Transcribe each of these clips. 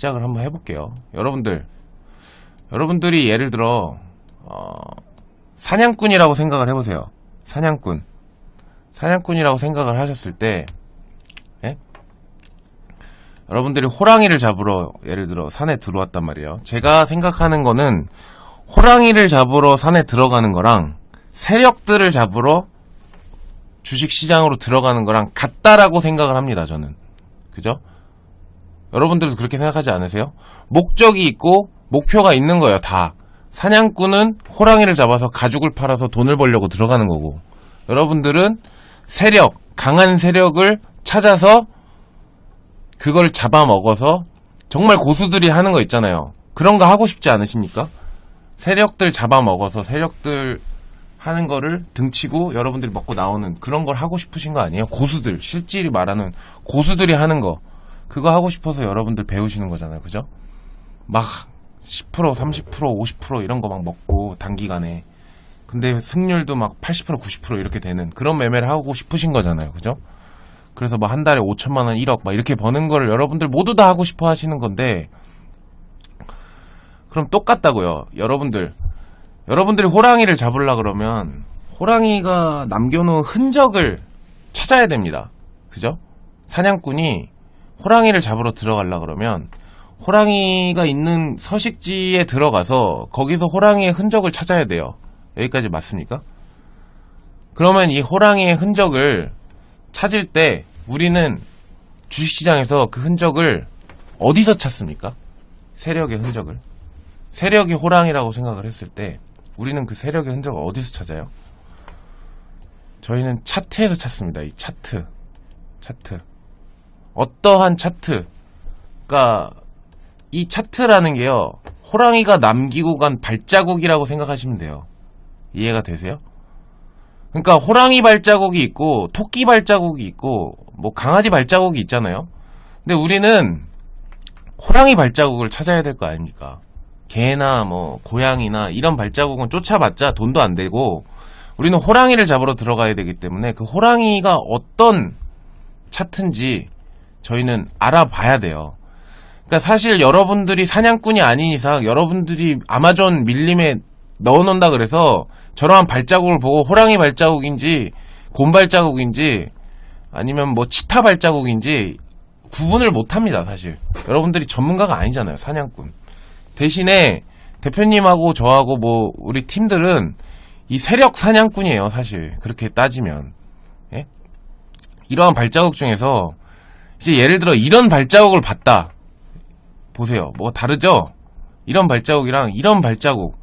시작을 한번 해볼게요. 여러분들이 예를 들어 사냥꾼이라고 생각을 해보세요. 사냥꾼이라고 생각을 하셨을 때, 예? 여러분들이 호랑이를 잡으러 예를 들어 산에 들어왔단 말이에요. 제가 생각하는 거는 호랑이를 잡으러 산에 들어가는 거랑 세력들을 잡으러 주식시장으로 들어가는 거랑 같다라고 생각을 합니다. 저는. 그죠? 여러분들도 그렇게 생각하지 않으세요? 목적이 있고 목표가 있는 거예요. 다. 사냥꾼은 호랑이를 잡아서 가죽을 팔아서 돈을 벌려고 들어가는 거고, 여러분들은 세력, 강한 세력을 찾아서 그걸 잡아먹어서, 정말 고수들이 하는 거 있잖아요. 그런 거 하고 싶지 않으십니까? 세력들 잡아먹어서 세력들 하는 거를 등치고 여러분들이 먹고 나오는 그런 걸 하고 싶으신 거 아니에요? 고수들, 실질이 말하는 고수들이 하는 거, 그거 하고 싶어서 여러분들 배우시는 거잖아요. 그죠? 막 10%, 30%, 50% 이런 거 막 먹고 단기간에, 근데 승률도 막 80%, 90% 이렇게 되는 그런 매매를 하고 싶으신 거잖아요. 그죠? 그래서 뭐 한 달에 5천만 원, 1억 막 이렇게 버는 거를 여러분들 모두 다 하고 싶어 하시는 건데, 그럼 똑같다고요. 여러분들이 호랑이를 잡으려 그러면 호랑이가 남겨놓은 흔적을 찾아야 됩니다. 그죠? 사냥꾼이 호랑이를 잡으러 들어가려 그러면 호랑이가 있는 서식지에 들어가서 거기서 호랑이의 흔적을 찾아야 돼요. 여기까지 맞습니까? 그러면 이 호랑이의 흔적을 찾을 때 우리는 주식시장에서 그 흔적을 어디서 찾습니까? 세력의 흔적을. 세력이 호랑이라고 생각을 했을 때 우리는 그 세력의 흔적을 어디서 찾아요? 저희는 차트에서 찾습니다. 이 차트. 어떠한 차트. 그러니까 이 차트라는 게요, 호랑이가 남기고 간 발자국이라고 생각하시면 돼요. 이해가 되세요? 그러니까 호랑이 발자국이 있고 토끼 발자국이 있고 뭐 강아지 발자국이 있잖아요. 근데 우리는 호랑이 발자국을 찾아야 될 거 아닙니까? 개나 뭐 고양이나 이런 발자국은 쫓아봤자 돈도 안 되고, 우리는 호랑이를 잡으러 들어가야 되기 때문에 그 호랑이가 어떤 차트인지 저희는 알아봐야 돼요. 그러니까 사실 여러분들이 사냥꾼이 아닌 이상 여러분들이 아마존 밀림에 넣어놓는다 그래서 저러한 발자국을 보고 호랑이 발자국인지 곰 발자국인지 아니면 뭐 치타 발자국인지 구분을 못합니다. 사실 여러분들이 전문가가 아니잖아요. 사냥꾼. 대신에 대표님하고 저하고 뭐 우리 팀들은 이 세력 사냥꾼이에요. 사실 그렇게 따지면. 예? 이러한 발자국 중에서 이제 예를 들어 이런 발자국을 봤다. 보세요. 뭐가 다르죠? 이런 발자국이랑 이런 발자국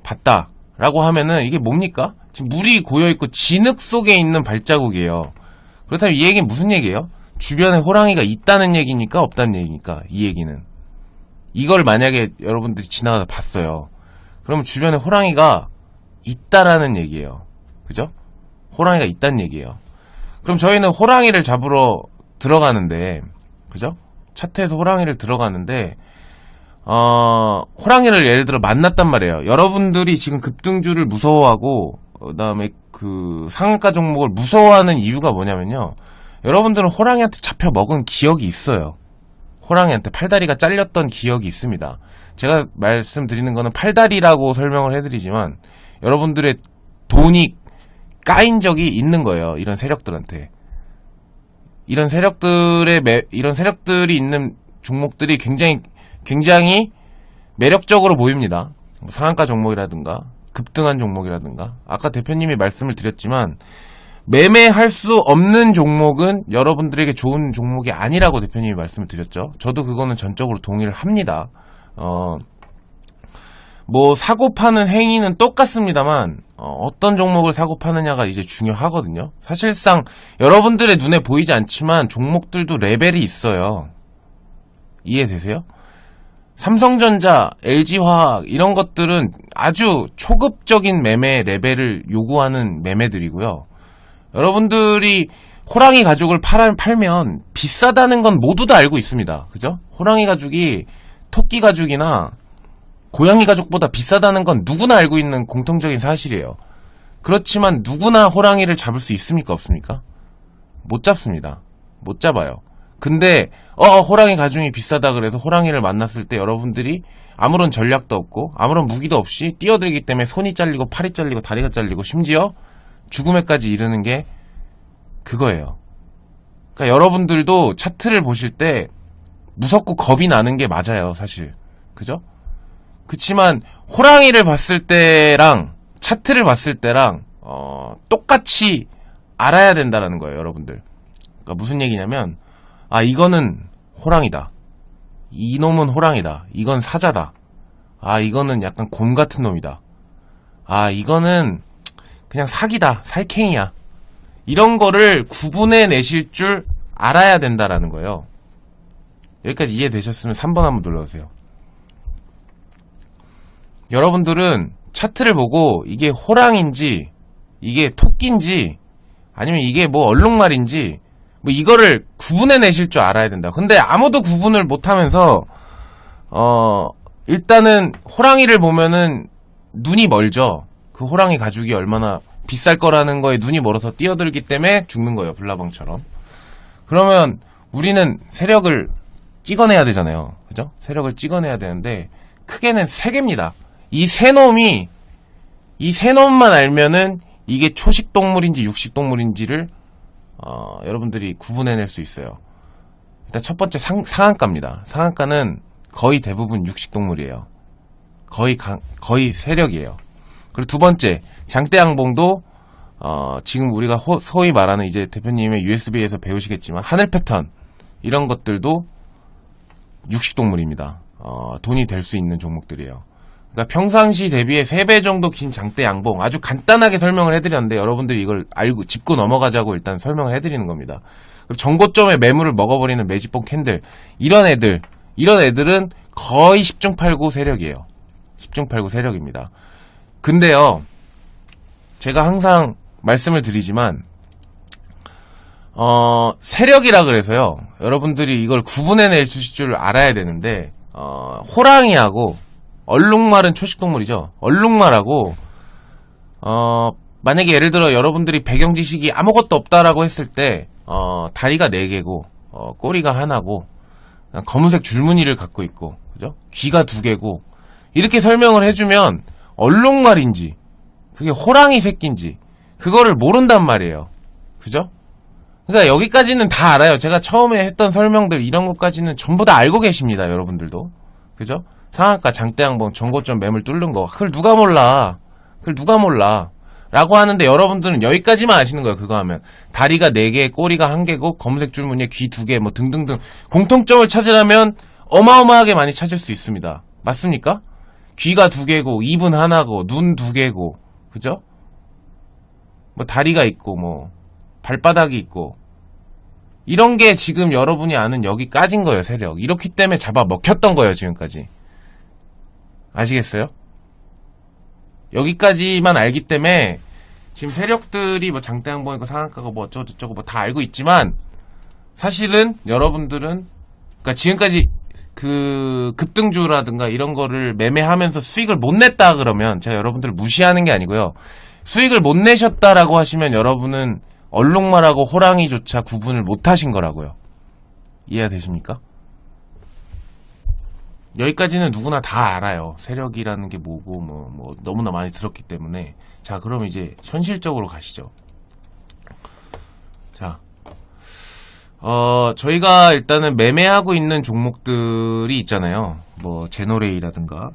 봤다 라고 하면은 이게 뭡니까? 지금 물이 고여있고 진흙 속에 있는 발자국이에요. 그렇다면 이 얘기는 무슨 얘기예요? 주변에 호랑이가 있다는 얘기니까 없다는 얘기니까. 이 얘기는 이걸 만약에 여러분들이 지나가다 봤어요. 그러면 주변에 호랑이가 있다라는 얘기예요. 그죠? 호랑이가 있다는 얘기예요. 그럼 저희는 호랑이를 잡으러 들어가는데, 그죠? 차트에서 호랑이를 들어가는데, 호랑이를 예를 들어 만났단 말이에요. 여러분들이 지금 급등주를 무서워하고, 그 다음에 그 상한가 종목을 무서워하는 이유가 뭐냐면요, 여러분들은 호랑이한테 잡혀 먹은 기억이 있어요. 호랑이한테 팔다리가 잘렸던 기억이 있습니다. 제가 말씀드리는 거는 팔다리라고 설명을 해드리지만 여러분들의 돈이 까인 적이 있는 거예요. 이런 세력들한테. 이런 세력들이 있는 종목들이 굉장히 매력적으로 보입니다. 뭐 상한가 종목이라든가 급등한 종목이라든가. 아까 대표님이 말씀을 드렸지만 매매할 수 없는 종목은 여러분들에게 좋은 종목이 아니라고 대표님이 말씀을 드렸죠. 저도 그거는 전적으로 동의를 합니다. 뭐 사고 파는 행위는 똑같습니다만 어떤 종목을 사고 파느냐가 이제 중요하거든요. 사실상 여러분들의 눈에 보이지 않지만 종목들도 레벨이 있어요. 이해되세요? 삼성전자, LG화학 이런 것들은 아주 초급적인 매매 레벨을 요구하는 매매들이고요. 여러분들이 호랑이 가죽을 팔면 비싸다는 건 모두 다 알고 있습니다. 그죠? 호랑이 가죽이 토끼 가죽이나 고양이 가죽보다 비싸다는 건 누구나 알고 있는 공통적인 사실이에요. 그렇지만 누구나 호랑이를 잡을 수 있습니까? 없습니까? 못 잡습니다. 못 잡아요. 근데 호랑이 가중이 비싸다 그래서 호랑이를 만났을 때 여러분들이 아무런 전략도 없고 아무런 무기도 없이 뛰어들기 때문에 손이 잘리고 팔이 잘리고 다리가 잘리고 심지어 죽음에까지 이르는 게 그거예요. 그러니까 여러분들도 차트를 보실 때 무섭고 겁이 나는 게 맞아요, 사실. 그죠? 그치만 호랑이를 봤을 때랑 차트를 봤을 때랑 똑같이 알아야 된다라는 거예요, 여러분들. 그러니까 무슨 얘기냐면 이거는 호랑이다. 이놈은 호랑이다. 이건 사자다. 이거는 약간 곰 같은 놈이다. 이거는 그냥 사기다. 살쾡이야. 이런 거를 구분해 내실 줄 알아야 된다라는 거예요. 여기까지 이해되셨으면 3번 한번 눌러주세요. 여러분들은 차트를 보고 이게 호랑인지 이게 토끼인지 아니면 이게 뭐 얼룩말인지 뭐 이거를 구분해 내실 줄 알아야 된다. 근데 아무도 구분을 못하면서 일단은 호랑이를 보면은 눈이 멀죠. 그 호랑이 가죽이 얼마나 비쌀 거라는 거에 눈이 멀어서 뛰어들기 때문에 죽는 거예요. 불나방처럼. 그러면 우리는 세력을 찍어내야 되잖아요. 그죠? 세력을 찍어내야 되는데 크게는 3개입니다. 이 세 놈만 알면은 이게 초식 동물인지 육식 동물인지를 여러분들이 구분해낼 수 있어요. 일단 첫 번째 상한가입니다. 상한가는 거의 대부분 육식 동물이에요. 거의 세력이에요. 그리고 두 번째 장대양봉도 지금 우리가 소위 말하는 이제 대표님의 USB에서 배우시겠지만 하늘 패턴 이런 것들도 육식 동물입니다. 돈이 될 수 있는 종목들이에요. 그러니까 평상시 대비에 3배 정도 긴 장대 양봉 아주 간단하게 설명을 해드렸는데 여러분들이 이걸 알고 짚고 넘어가자고 일단 설명을 해드리는 겁니다. 그리고 전고점에 매물을 먹어버리는 매집봉 캔들 이런 애들은 거의 10중 8구 세력이에요. 10중 8구 세력입니다. 근데요 제가 항상 말씀을 드리지만 세력이라 그래서요 여러분들이 이걸 구분해낼 줄 알아야 되는데 호랑이하고 얼룩말은 초식동물이죠. 얼룩말하고 만약에 예를 들어 여러분들이 배경 지식이 아무것도 없다라고 했을 때 다리가 4개고 꼬리가 하나고 검은색 줄무늬를 갖고 있고 그죠? 귀가 2개고 이렇게 설명을 해주면 얼룩말인지 그게 호랑이 새끼인지 그거를 모른단 말이에요. 그죠? 그러니까 여기까지는 다 알아요. 제가 처음에 했던 설명들 이런 것까지는 전부 다 알고 계십니다. 여러분들도. 그죠? 상한가 장대양봉 전고점 매물 뚫는 거 그걸 누가 몰라 라고 하는데 여러분들은 여기까지만 아시는 거예요. 그거 하면 다리가 4개 꼬리가 1개고 검은색 줄무늬에 귀 2개 뭐 등등등 공통점을 찾으려면 어마어마하게 많이 찾을 수 있습니다. 맞습니까? 귀가 2개고 입은 하나고 눈 2개고 그죠? 뭐 다리가 있고 뭐 발바닥이 있고 이런 게 지금 여러분이 아는 여기까지인 거예요. 세력 이렇기 때문에 잡아 먹혔던 거예요. 지금까지 아시겠어요? 여기까지만 알기 때문에 지금 세력들이 뭐 장대양봉이고 상한가가 뭐 어쩌고저쩌고 뭐 다 알고 있지만 사실은 여러분들은 그러니까 지금까지 그 급등주라든가 이런 거를 매매하면서 수익을 못 냈다 그러면 제가 여러분들을 무시하는 게 아니고요. 수익을 못 내셨다라고 하시면 여러분은 얼룩말하고 호랑이조차 구분을 못 하신 거라고요. 이해가 되십니까? 여기까지는 누구나 다 알아요. 세력이라는 게 뭐고 뭐 너무나 많이 들었기 때문에. 자, 그럼 이제 현실적으로 가시죠. 자, 저희가 일단은 매매하고 있는 종목들이 있잖아요. 뭐 제노레이라든가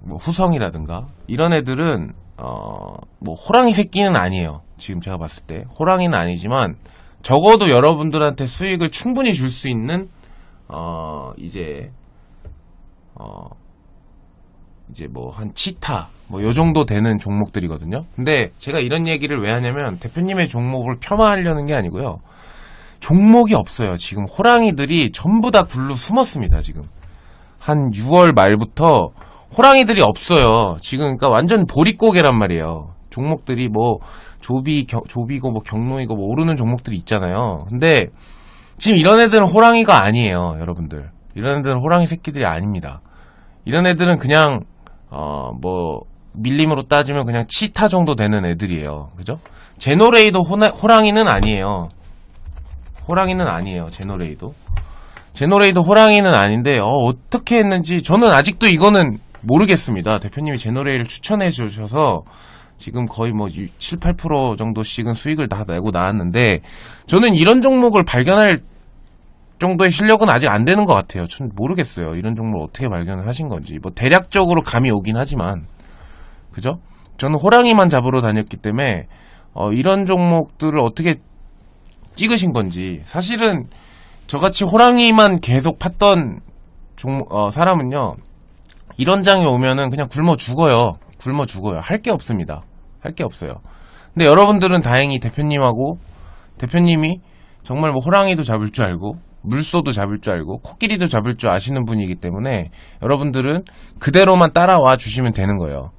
뭐 후성이라든가 이런 애들은 뭐 호랑이 새끼는 아니에요. 지금 제가 봤을 때 호랑이는 아니지만 적어도 여러분들한테 수익을 충분히 줄 수 있는 이제 뭐 한 치타 뭐 요 정도 되는 종목들이거든요. 근데 제가 이런 얘기를 왜 하냐면 대표님의 종목을 폄하하려는 게 아니고요. 종목이 없어요. 지금 호랑이들이 전부 다 굴로 숨었습니다. 지금 한 6월 말부터 호랑이들이 없어요. 지금 그러니까 완전 보릿고개란 말이에요. 종목들이 뭐 조비고 뭐 경로이고 뭐 오르는 종목들이 있잖아요. 근데 지금 이런 애들은 호랑이가 아니에요. 여러분들 이런 애들은 호랑이 새끼들이 아닙니다. 이런 애들은 그냥 뭐 밀림으로 따지면 그냥 치타 정도 되는 애들이에요. 그죠? 제노레이도 호랑이는 아니에요. 호랑이는 아니에요. 제노레이도 호랑이는 아닌데 어떻게 했는지 저는 아직도 이거는 모르겠습니다. 대표님이 제노레이를 추천해 주셔서 지금 거의 뭐 7, 8% 정도씩은 수익을 다 내고 나왔는데 저는 이런 종목을 발견할 정도의 실력은 아직 안 되는 것 같아요. 전 모르겠어요. 이런 종목을 어떻게 발견을 하신 건지. 뭐 대략적으로 감이 오긴 하지만 그죠? 저는 호랑이만 잡으러 다녔기 때문에 이런 종목들을 어떻게 찍으신 건지. 사실은 저같이 호랑이만 계속 팠던 사람은요, 이런 장에 오면은 그냥 굶어 죽어요. 할 게 없습니다. 할 게 없어요. 근데 여러분들은 다행히 대표님이 정말 뭐 호랑이도 잡을 줄 알고, 물소도 잡을 줄 알고, 코끼리도 잡을 줄 아시는 분이기 때문에 여러분들은 그대로만 따라와 주시면 되는 거예요.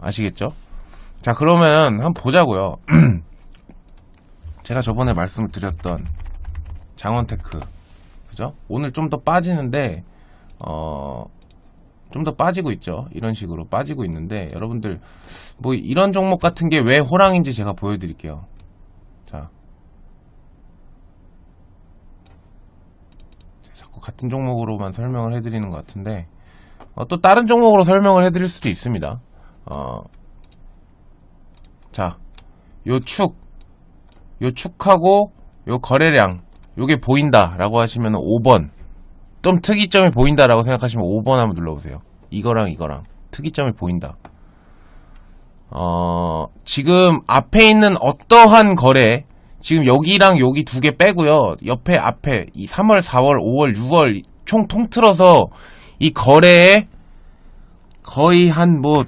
아시겠죠? 자, 그러면 한번 보자고요. 제가 저번에 말씀을 드렸던 장원테크, 그죠? 오늘 좀 더 빠지는데 좀 더 빠지고 있죠. 이런 식으로 빠지고 있는데 여러분들 뭐 이런 종목 같은 게 왜 호랑인지 제가 보여드릴게요. 자, 자꾸 같은 종목으로만 설명을 해드리는 것 같은데 또 다른 종목으로 설명을 해드릴 수도 있습니다. 자, 요 축하고 요 거래량 요게 보인다라고 하시면 5번, 좀 특이점이 보인다라고 생각하시면 5번 한번 눌러보세요. 이거랑 특이점이 보인다. 지금 앞에 있는 어떠한 거래, 지금 여기랑 여기 두 개 빼고요, 옆에 앞에 이 3월, 4월, 5월, 6월 총 통틀어서 이 거래에 거의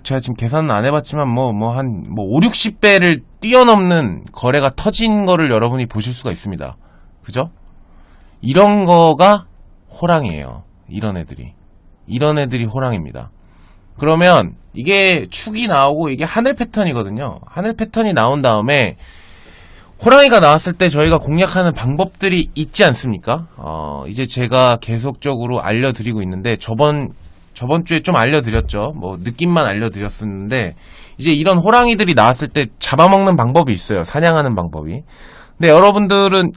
제가 지금 계산은 안 해봤지만 한 5, 60배를 뛰어넘는 거래가 터진 거를 여러분이 보실 수가 있습니다. 그죠? 이런 거가 호랑이에요. 이런 애들이 호랑이입니다. 그러면 이게 축이 나오고 이게 하늘 패턴이거든요. 하늘 패턴이 나온 다음에 호랑이가 나왔을 때 저희가 공략하는 방법들이 있지 않습니까? 이제 제가 계속적으로 알려드리고 있는데 저번 주에 좀 알려드렸죠. 느낌만 알려드렸었는데 이제 이런 호랑이들이 나왔을 때 잡아먹는 방법이 있어요. 사냥하는 방법이. 근데 여러분들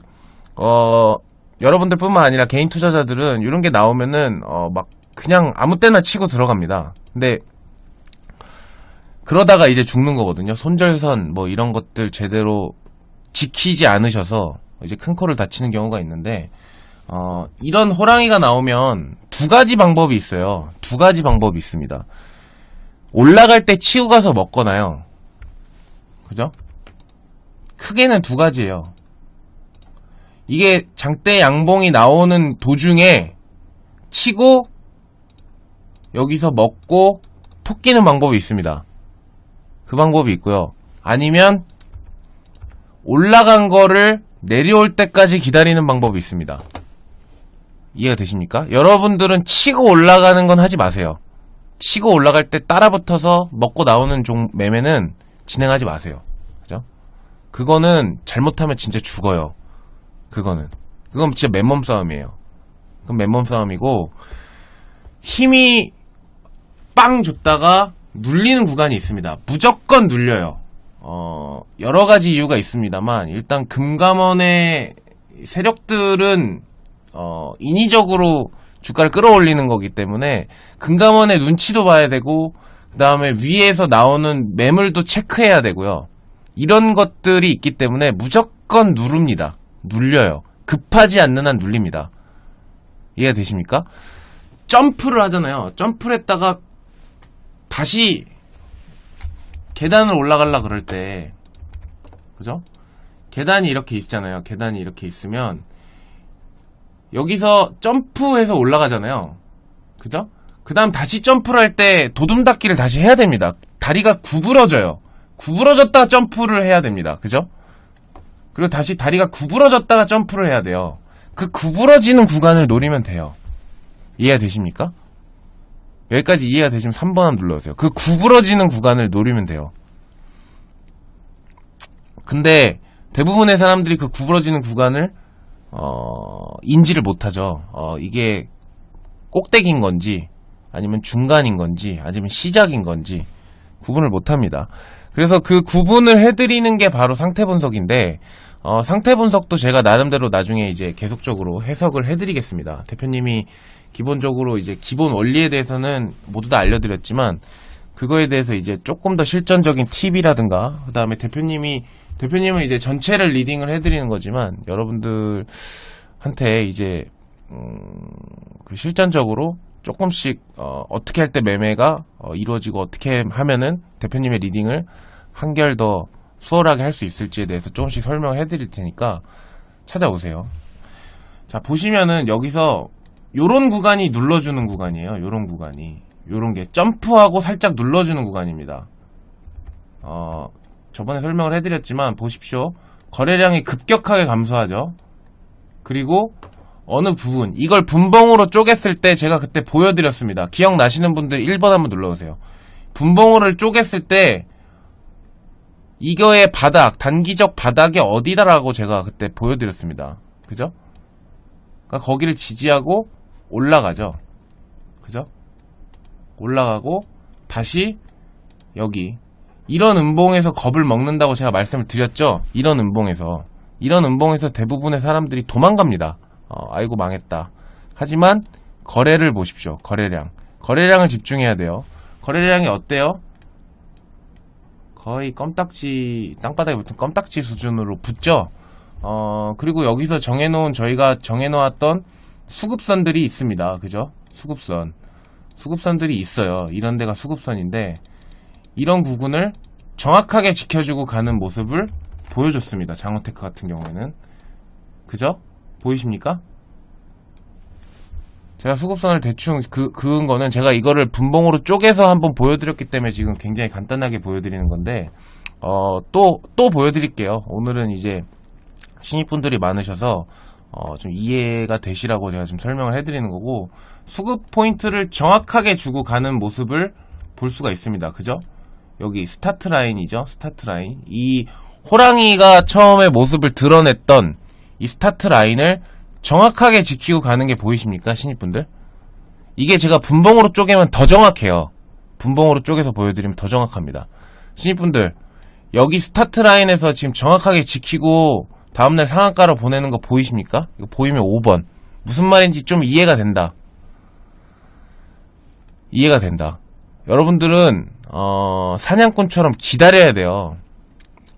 뿐만 아니라 개인 투자자들은 이런 게 나오면은 막 그냥 아무 때나 치고 들어갑니다. 근데 그러다가 이제 죽는 거거든요. 손절선 이런 것들 제대로 지키지 않으셔서 이제 큰 코를 다치는 경우가 있는데 이런 호랑이가 나오면 두 가지 방법이 있어요. 두 가지 방법이 있습니다. 올라갈 때 치고 가서 먹거나요. 그죠? 크게는 두 가지예요. 이게 장대 양봉이 나오는 도중에 치고 여기서 먹고 톡 끼는 방법이 있습니다. 그 방법이 있고요. 아니면 올라간 거를 내려올 때까지 기다리는 방법이 있습니다. 이해가 되십니까? 여러분들은 치고 올라가는 건 하지 마세요. 치고 올라갈 때 따라붙어서 먹고 나오는 매매는 진행하지 마세요. 그죠? 그거는 잘못하면 진짜 죽어요. 그건 진짜 맨몸 싸움이에요. 그건 맨몸 싸움이고, 힘이 빵 줬다가 눌리는 구간이 있습니다. 무조건 눌려요. 여러 가지 이유가 있습니다만, 일단 금감원의 세력들은 인위적으로 주가를 끌어올리는 거기 때문에 금감원의 눈치도 봐야 되고, 그 다음에 위에서 나오는 매물도 체크해야 되고요. 이런 것들이 있기 때문에 무조건 누릅니다. 눌려요. 급하지 않는 한 눌립니다. 이해가 되십니까? 점프를 하잖아요. 점프를 했다가 다시 계단을 올라가려 그럴 때, 그죠? 계단이 이렇게 있잖아요. 계단이 이렇게 있으면 여기서 점프해서 올라가잖아요. 그죠? 그 다음 다시 점프를 할 때 도둠닫기를 다시 해야 됩니다. 다리가 구부러져요. 구부러졌다가 점프를 해야 됩니다. 그죠? 그리고 다시 다리가 구부러졌다가 점프를 해야 돼요. 그 구부러지는 구간을 노리면 돼요. 이해가 되십니까? 여기까지 이해가 되시면 3번 한번 눌러주세요. 그 구부러지는 구간을 노리면 돼요. 근데 대부분의 사람들이 그 구부러지는 구간을 인지를 못하죠. 이게 꼭대기인 건지 아니면 중간인 건지 아니면 시작인 건지 구분을 못합니다. 그래서 그 구분을 해드리는 게 바로 상태 분석인데, 상태 분석도 제가 나름대로 나중에 이제 계속적으로 해석을 해드리겠습니다. 대표님이 기본적으로 이제 기본 원리에 대해서는 모두 다 알려드렸지만, 그거에 대해서 이제 조금 더 실전적인 팁이라든가, 그 다음에 대표님은 이제 전체를 리딩을 해드리는 거지만, 여러분들한테 이제, 그 실전적으로 조금씩, 어떻게 할 때 매매가 이루어지고, 어떻게 하면은 대표님의 리딩을 한결 더 수월하게 할 수 있을지에 대해서 조금씩 설명을 해드릴 테니까 찾아오세요. 자, 보시면은 여기서 요런 구간이 눌러주는 구간이에요. 요런 구간이. 요런 게 점프하고 살짝 눌러주는 구간입니다. 저번에 설명을 해드렸지만 보십시오. 거래량이 급격하게 감소하죠. 그리고 어느 부분, 이걸 분봉으로 쪼갰을 때 제가 그때 보여드렸습니다. 기억나시는 분들 1번 한번 눌러보세요. 분봉으로 쪼갰을 때 이거의 바닥, 단기적 바닥이 어디다라고 제가 그때 보여드렸습니다. 그죠? 그러니까 거기를 지지하고 올라가죠. 그죠? 올라가고 다시 여기 이런 음봉에서 겁을 먹는다고 제가 말씀을 드렸죠. 이런 음봉에서 대부분의 사람들이 도망갑니다. 아이고 망했다. 하지만 거래를 보십시오. 거래량을 집중해야 돼요. 거래량이 어때요? 거의 껌딱지, 땅바닥에 붙은 껌딱지 수준으로 붙죠. 그리고 여기서 저희가 정해놓았던 수급선들이 있습니다. 그죠? 수급선들이 있어요. 이런 데가 수급선인데, 이런 구간을 정확하게 지켜주고 가는 모습을 보여줬습니다. 장호테크 같은 경우에는. 그죠? 보이십니까? 제가 수급선을 대충 그은 거는 제가 이거를 분봉으로 쪼개서 한번 보여드렸기 때문에 지금 굉장히 간단하게 보여드리는 건데, 또 보여드릴게요. 오늘은 이제 신입분들이 많으셔서, 좀 이해가 되시라고 제가 좀 설명을 해드리는 거고, 수급 포인트를 정확하게 주고 가는 모습을 볼 수가 있습니다. 그죠? 여기 스타트 라인이죠. 스타트 라인. 이 호랑이가 처음에 모습을 드러냈던 이 스타트 라인을 정확하게 지키고 가는 게 보이십니까? 신입분들? 이게 제가 분봉으로 쪼개면 더 정확해요. 분봉으로 쪼개서 보여드리면 더 정확합니다. 신입분들, 여기 스타트 라인에서 지금 정확하게 지키고 다음날 상한가로 보내는 거 보이십니까? 이거 보이면 5번. 무슨 말인지 좀 이해가 된다. 여러분들은 사냥꾼처럼 기다려야 돼요.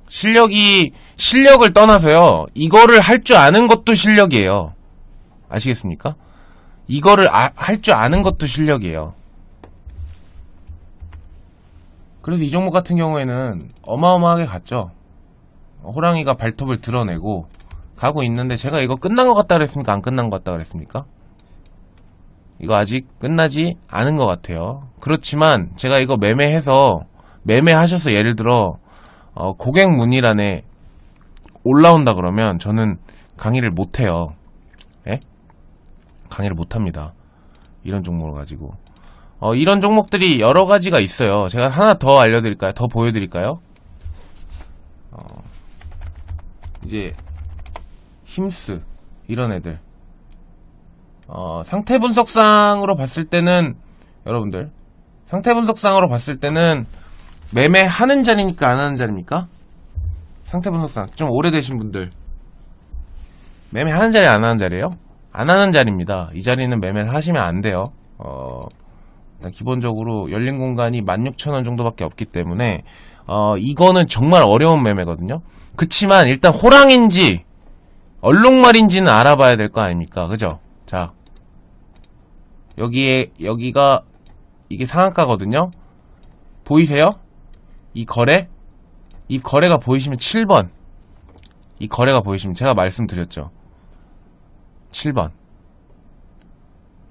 실력을 떠나서요, 이거를 할 줄 아는 것도 실력이에요. 아시겠습니까? 이거를 할 줄 아는 것도 실력이에요. 그래서 이 종목 같은 경우에는 어마어마하게 갔죠. 호랑이가 발톱을 드러내고 가고 있는데, 제가 이거 끝난 것 같다 그랬습니까? 안 끝난 것 같다 그랬습니까? 이거 아직 끝나지 않은 것 같아요. 그렇지만 제가 이거 매매하셔서 예를 들어 고객 문의란에 올라온다 그러면 저는 강의를 못해요. 예? 강의를 못합니다. 이런 종목을 가지고. 이런 종목들이 여러 가지가 있어요. 제가 하나 더 알려드릴까요? 더 보여드릴까요? 이제 힘스 이런 애들. 상태 분석상으로 봤을 때는, 여러분들, 상태 분석상으로 봤을 때는 매매하는 자리니까 안 하는 자리입니까? 상태 분석상 좀 오래되신 분들, 매매하는 자리 안 하는 자리예요? 안 하는 자리입니다. 이 자리는 매매를 하시면 안 돼요. 일단 기본적으로 열린 공간이 16,000원 정도밖에 없기 때문에 이거는 정말 어려운 매매거든요. 그치만 일단 호랑인지 얼룩말인지는 알아봐야 될 거 아닙니까? 그죠? 자, 여기가 이게 상한가거든요. 보이세요? 이 거래가 보이시면 7번. 이 거래가 보이시면 제가 말씀드렸죠. 7번.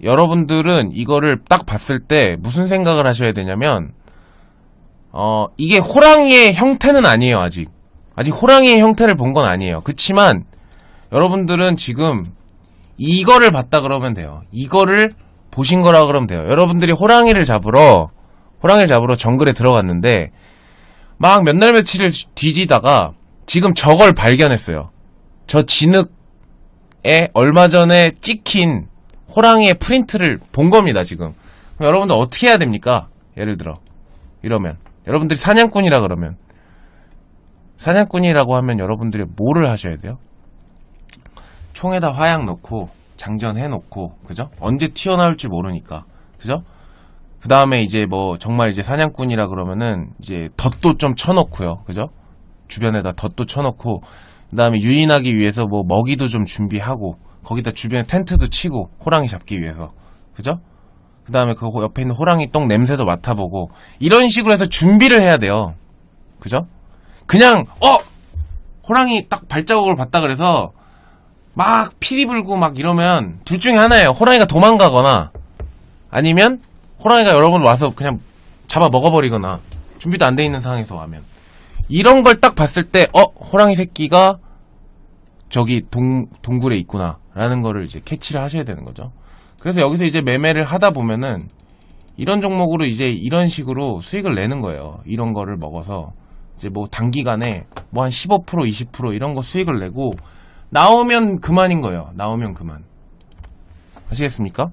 여러분들은 이거를 딱 봤을 때 무슨 생각을 하셔야 되냐면, 이게 호랑이의 형태는 아니에요. 아직 호랑이의 형태를 본 건 아니에요. 그치만 여러분들은 지금 이거를 봤다 그러면 돼요. 이거를 보신 거라 그러면 돼요. 여러분들이 호랑이를 잡으러 정글에 들어갔는데 막 몇 날 며칠을 뒤지다가 지금 저걸 발견했어요. 저 진흙에 얼마 전에 찍힌 호랑이의 프린트를 본 겁니다. 지금. 그럼 여러분들 어떻게 해야 됩니까? 예를 들어 이러면 여러분들이 사냥꾼이라 그러면 사냥꾼이라고 하면 여러분들이 뭐를 하셔야 돼요? 총에다 화약 넣고 장전해놓고, 그죠? 언제 튀어나올지 모르니까, 그죠? 그 다음에 이제 뭐 정말 이제 사냥꾼이라 그러면은 이제 덫도 좀 쳐놓고요, 그죠? 주변에다 덫도 쳐놓고, 그 다음에 유인하기 위해서 뭐 먹이도 좀 준비하고, 거기다 주변에 텐트도 치고, 호랑이 잡기 위해서, 그죠? 그 다음에 그 옆에 있는 호랑이 똥 냄새도 맡아보고, 이런 식으로 해서 준비를 해야 돼요, 그죠? 그냥 호랑이 딱 발자국을 봤다 그래서 막 피리 불고 막 이러면 둘 중에 하나예요. 호랑이가 도망가거나 아니면 호랑이가 여러분 와서 그냥 잡아 먹어버리거나, 준비도 안 돼 있는 상황에서 와면, 이런 걸 딱 봤을 때 호랑이 새끼가 저기 동굴에 있구나 라는 거를 이제 캐치를 하셔야 되는 거죠. 그래서 여기서 이제 매매를 하다 보면은 이런 종목으로 이제 이런 식으로 수익을 내는 거예요. 이런 거를 먹어서 이제 뭐 단기간에 뭐 한 15% 20% 이런 거 수익을 내고 나오면 그만인 거예요. 나오면 그만. 아시겠습니까?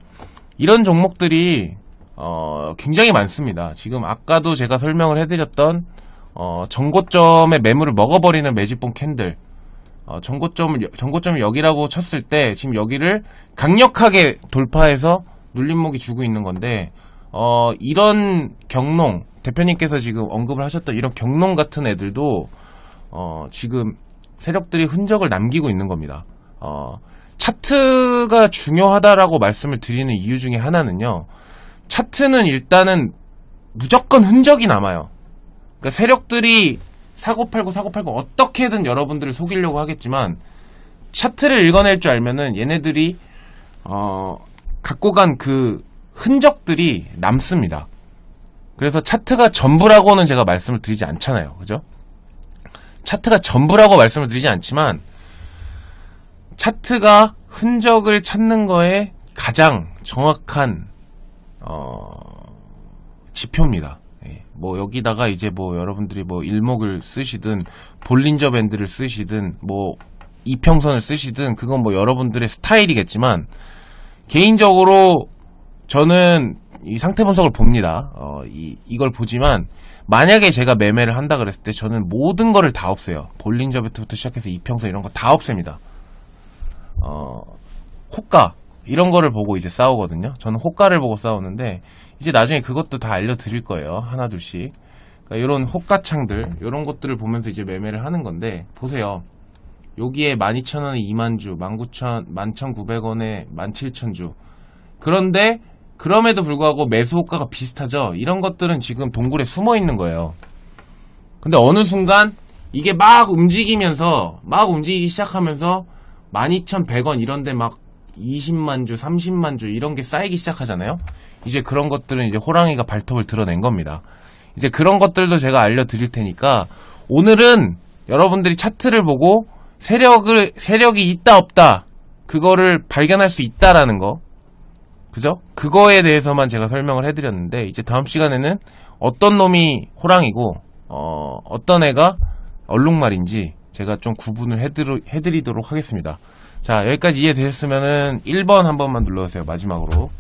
이런 종목들이 굉장히 많습니다. 지금 아까도 제가 설명을 해드렸던 전고점에 매물을 먹어버리는 매집봉 캔들, 전고점이 여기라고 쳤을 때 지금 여기를 강력하게 돌파해서 눌림목이 주고 있는 건데, 이런 경농, 대표님께서 지금 언급을 하셨던 이런 경농 같은 애들도 지금 세력들이 흔적을 남기고 있는 겁니다. 차트가 중요하다라고 말씀을 드리는 이유 중에 하나는요, 차트는 일단은 무조건 흔적이 남아요. 그러니까 세력들이 사고팔고 어떻게든 여러분들을 속이려고 하겠지만, 차트를 읽어낼 줄 알면은 얘네들이 갖고 간 그 흔적들이 남습니다. 그래서 차트가 전부라고는 제가 말씀을 드리지 않잖아요, 그죠? 차트가 전부라고 말씀을 드리지 않지만 차트가 흔적을 찾는 거에 가장 정확한 지표입니다. 예. 뭐 여기다가 이제 뭐 여러분들이 뭐 일목을 쓰시든 볼린저 밴드를 쓰시든 뭐 이평선을 쓰시든 그건 뭐 여러분들의 스타일이겠지만, 개인적으로 저는 이 상태 분석을 봅니다. 이걸 보지만 만약에 제가 매매를 한다 그랬을 때 저는 모든 거를 다 없애요. 볼린저 밴드부터 시작해서 이평선 이런 거 다 없앱니다. 호가 이런 거를 보고 이제 싸우거든요. 저는 호가를 보고 싸우는데 이제 나중에 그것도 다 알려드릴 거예요. 하나 둘씩. 그러니까 이런 호가창들 이런 것들을 보면서 이제 매매를 하는 건데, 보세요. 여기에 12,000원에 2만주, 11,900원에 17,000주. 그런데 그럼에도 불구하고 매수 호가가 비슷하죠. 이런 것들은 지금 동굴에 숨어 있는 거예요. 근데 어느 순간 이게 막 움직이기 시작하면서 12,100원 이런데 막 20만주, 30만주 이런 게 쌓이기 시작하잖아요. 이제 그런 것들은 이제 호랑이가 발톱을 드러낸 겁니다. 이제 그런 것들도 제가 알려드릴 테니까, 오늘은 여러분들이 차트를 보고 세력이 있다 없다 그거를 발견할 수 있다라는 거, 그죠? 그거에 대해서만 제가 설명을 해드렸는데, 이제 다음 시간에는 어떤 놈이 호랑이고 어떤 애가 얼룩말인지 제가 좀 구분을 해드리도록 하겠습니다. 자, 여기까지 이해되셨으면은 1번 한 번만 눌러주세요. 마지막으로.